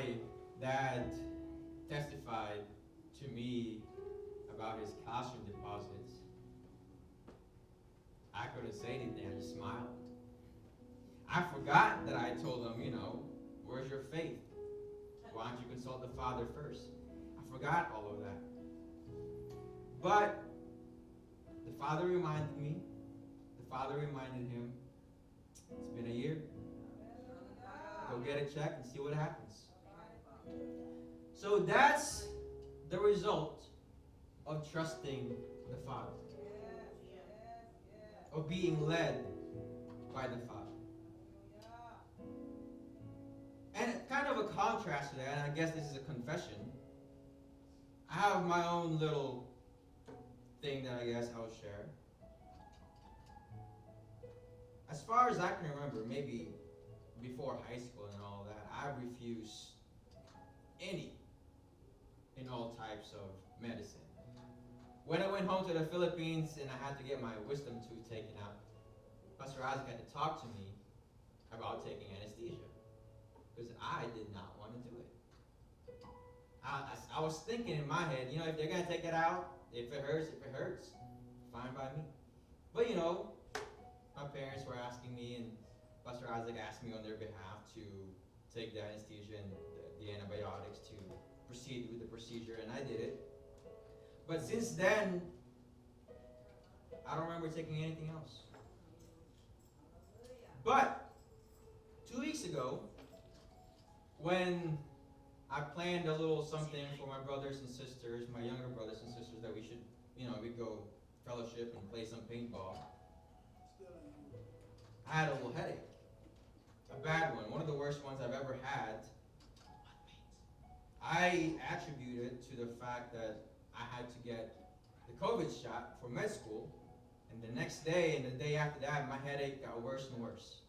my dad testified to me about his calcium deposits, I couldn't say anything. I just smiled. I forgot that I told him, where's your faith? Why don't you consult the Father first? I forgot all of that. But the Father reminded me. The Father reminded him. It's been a year. Go get a check and see what happens. So that's the result of trusting the Father. Of being led by the Father. And kind of a contrast to that, and I guess this is a confession. I have my own little thing that I guess I'll share. As far as I can remember, maybe before high school and all that, I refused any and all types of medicine. When I went home to the Philippines and I had to get my wisdom tooth taken out, Pastor Isaac had to talk to me about taking anesthesia because I did not want to do it. I was thinking in my head, if they're going to take it out, if it hurts, fine by me. But my parents were asking me, and Pastor Isaac asked me on their behalf to take the anesthesia and the antibiotics to proceed with the procedure, and I did it. But since then, I don't remember taking anything else. But 2 weeks ago, when I planned a little something for my brothers and sisters, my younger brothers and sisters, that we should, we'd go fellowship and play some paintball, I had a little headache. A bad one of the worst ones I've ever had. I attribute it to the fact that I had to get the COVID shot for med school, and the next day and the day after that, my headache got worse and worse.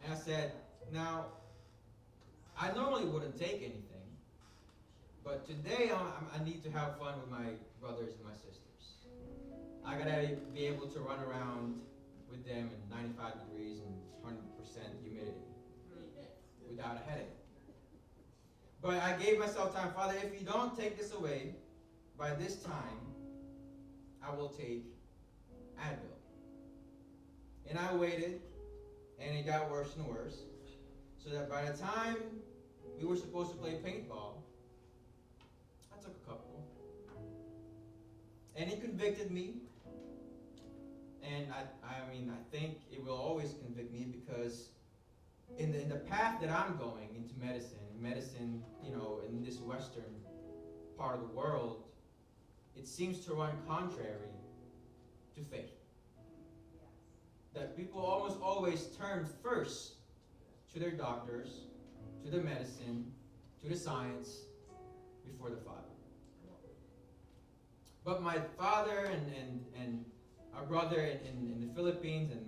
And I said, now, I normally wouldn't take anything, but today I need to have fun with my brothers and my sisters. I gotta be able to run around with them in 95 degrees and 100% humidity without a headache. But I gave myself time. Father, if you don't take this away by this time, I will take Advil. And I waited, and it got worse and worse. So that by the time we were supposed to play paintball, I took a couple. And he convicted me. And I think it will always convict me because in the path that I'm going into medicine, in this Western part of the world, it seems to run contrary to faith. That people almost always turn first to their doctors, to the medicine, to the science, before the Father. But my father and our brother in the Philippines and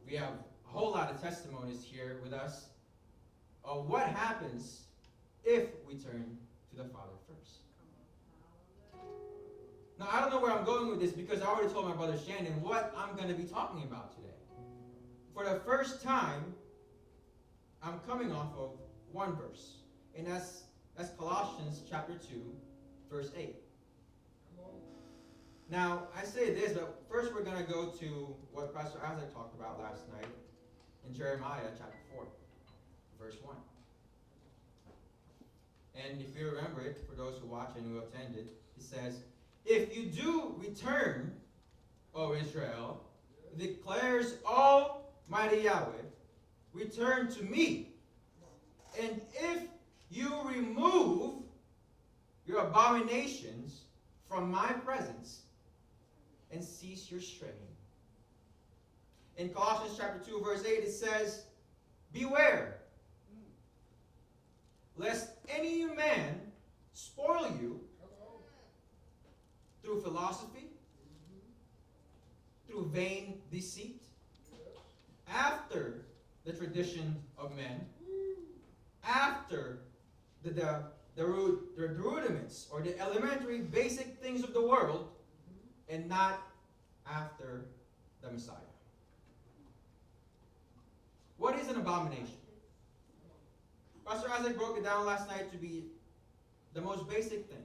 we have a whole lot of testimonies here with us of what happens if we turn to the Father first. Now, I don't know where I'm going with this because I already told my brother Shannon what I'm going to be talking about today. For the first time, I'm coming off of one verse, and that's Colossians chapter 2, verse 8. Now, I say this, but first we're going to go to what Pastor Isaac talked about last night in Jeremiah chapter 4, verse 1. And if you remember it, for those who watch and who attended, it says, "If you do return, O Israel, declares Almighty Yahweh, return to me. And if you remove your abominations from my presence and cease your straying." In Colossians chapter 2, verse 8, it says, "Beware, lest any man spoil you through philosophy, through vain deceit, after the tradition of men, after the rudiments or the elementary basic things of the world, and not after the Messiah." What is an abomination? Pastor Isaac broke it down last night to be the most basic thing.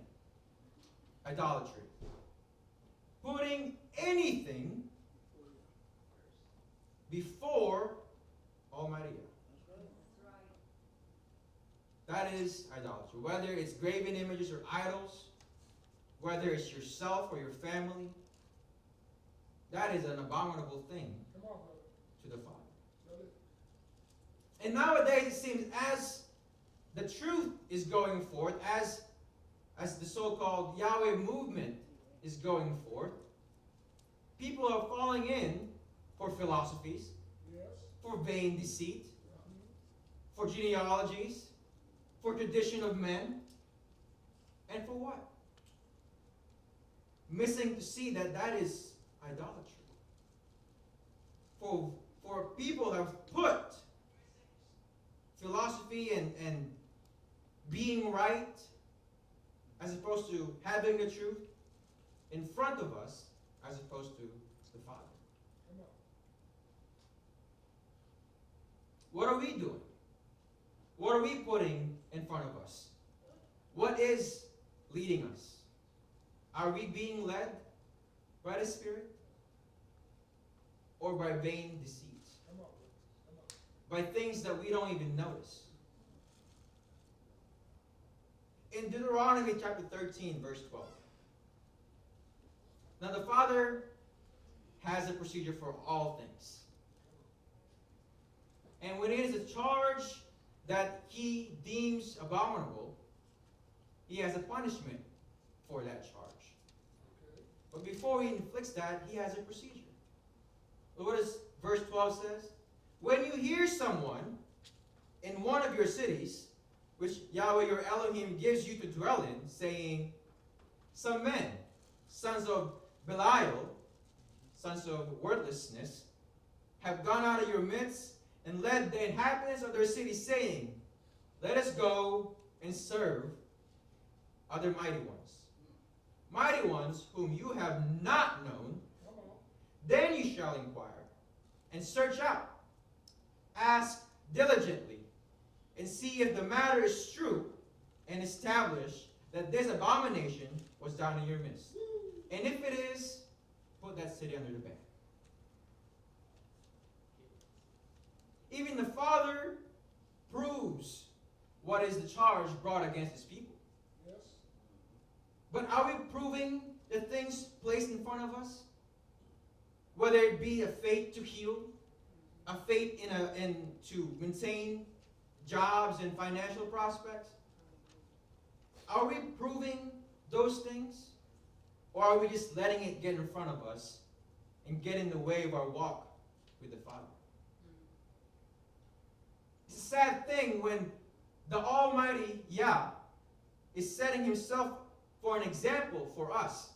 Idolatry. Putting anything before Almighty God. That is idolatry. Whether it's graven images or idols, whether it's yourself or your family, that is an abominable thing to the Father. And nowadays it seems as the truth is going forth, as the so-called Yahweh movement is going forth, people are falling in for philosophies, for vain deceit, for genealogies, for tradition of men, and for what? Missing to see that that is idolatry. For people have put philosophy and being right, as opposed to having the truth, in front of us, as opposed to the Father. What are we doing? What are we putting in front of us? What is leading us? Are we being led by the Spirit? Or by vain deceit? By things that we don't even notice? In Deuteronomy chapter 13, verse 12. Now the Father has a procedure for all things. And when it is a charge that he deems abominable, he has a punishment for that charge. But before he inflicts that, he has a procedure. What does verse 12 says? When you hear someone in one of your cities, which Yahweh your Elohim gives you to dwell in, saying, some men, sons of Belial, sons of worthlessness, have gone out of your midst and led the inhabitants of their city, saying, let us go and serve other mighty ones whom you have not known, then you shall inquire and search out, ask diligently, and see if the matter is true, and establish that this abomination was done in your midst. And if it is, put that city under the ban. Even the Father proves what is the charge brought against his people. Yes. But are we proving the things placed in front of us? Whether it be a faith to heal, a faith in to maintain jobs and financial prospects? Are we proving those things? Or are we just letting it get in front of us and get in the way of our walk with the Father? It's a sad thing when the Almighty Yah is setting himself for an example for us.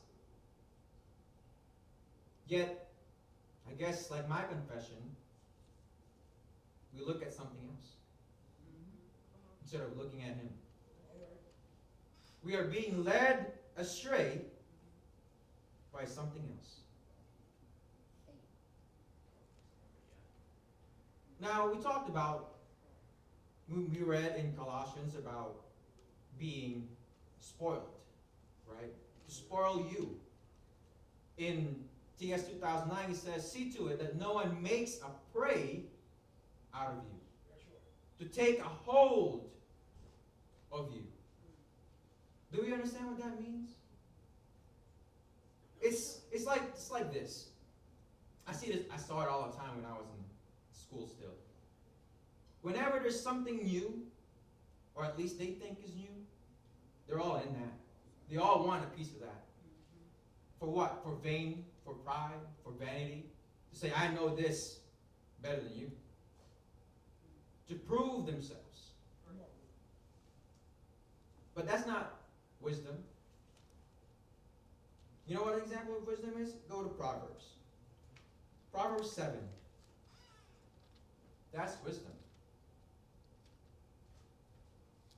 Yet, I guess like my confession, we look at something else instead of looking at him. We are being led astray by something else. Now, we talked about, we read in Colossians about being spoiled, right? To spoil you. In TS 2009, he says, see to it that no one makes a prey out of you. To take a hold of you. Do we understand what that means? It's like this. I saw it all the time when I was in school still. Whenever there's something new, or at least they think is new, they're all in that. They all want a piece of that. For what? For vain, for pride, for vanity. To say, I know this better than you. To prove themselves. But that's not wisdom. You know what an example of wisdom is? Go to Proverbs. Proverbs 7. That's wisdom.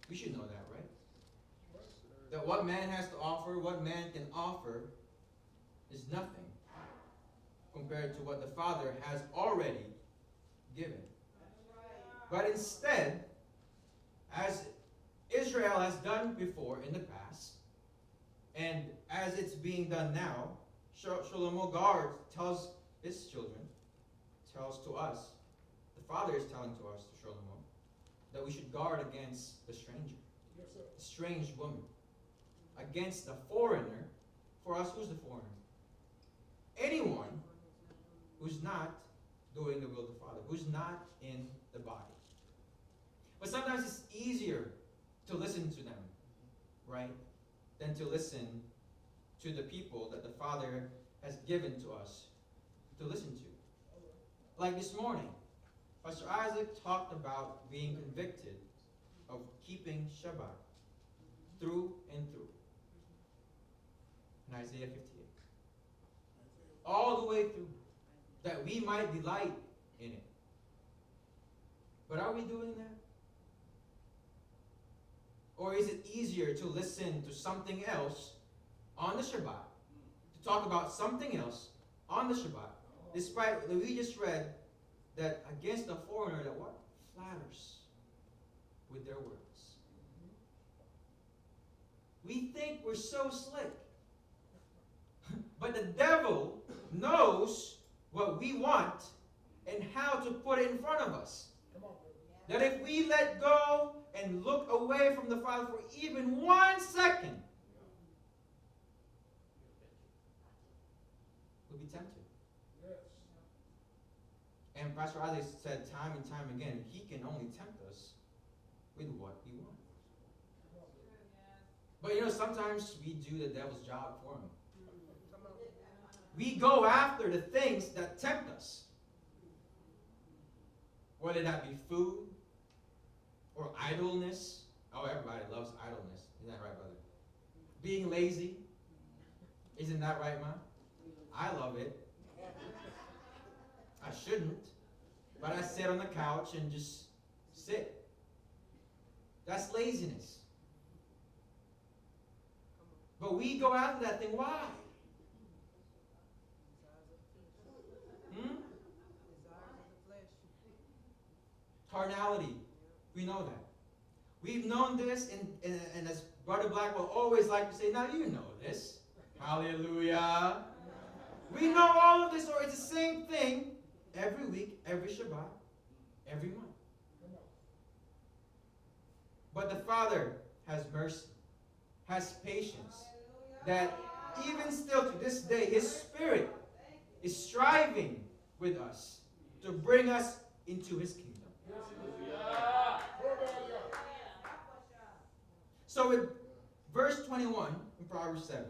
We should know that, right? That what man has to offer, what man can offer, is nothing compared to what the Father has already given. But instead, as Israel has done before in the past, and as it's being done now, Shlomo guards, tells his children, tells to us, the Father is telling to us, to Shlomo, that we should guard against the stranger, the strange woman, against the foreigner. For us, who's the foreigner? Anyone who's not doing the will of the Father, who's not in the body. But sometimes it's easier to listen to them, right, than to listen to the people that the Father has given to us to listen to. Like this morning, Pastor Isaac talked about being convicted of keeping Shabbat through and through. In Isaiah 58. All the way through. That we might delight in it. But are we doing that? Or is it easier to listen to something else on the Shabbat? To talk about something else on the Shabbat? Despite what we just read, that against the foreigner that what? Flatters with their words. We think we're so slick. But the devil knows what we want and how to put it in front of us. That if we let go and look away from the Father for even 1 second, we'll be tempted. And Pastor Isaac said time and time again, he can only tempt us with what we want. But sometimes we do the devil's job for him. We go after the things that tempt us. Whether that be food or idleness. Oh, everybody loves idleness. Isn't that right, brother? Being lazy. Isn't that right, Ma? I love it. I shouldn't. But I sit on the couch and just sit. That's laziness. But we go after that thing. Why? Carnality. We know that. We've known this, and as Brother Black will always like to say, now you know this. Hallelujah. We know all of this, or it's the same thing every week, every Shabbat, every month. But the Father has mercy, has patience, that even still to this day, His Spirit is striving with us to bring us into His kingdom. So in verse 21 in Proverbs 7,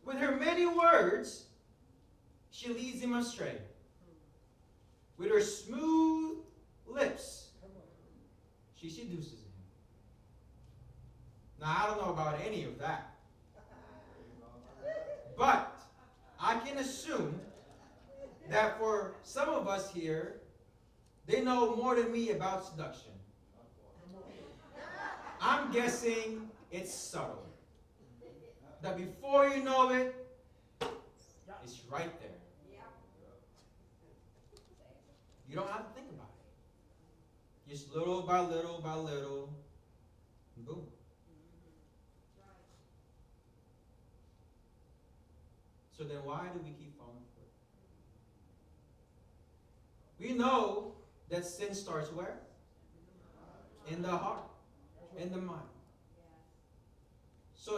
with her many words, she leads him astray. With her smooth lips, she seduces him. Now, I don't know about any of that. But I can assume that for some of us here, they know more than me about seduction. I'm guessing it's subtle. That before you know it, it's right there. You don't have to think about it. Just little by little by little, boom. So then why do we keep falling for it? We know that sin starts where? In the heart, in the mind.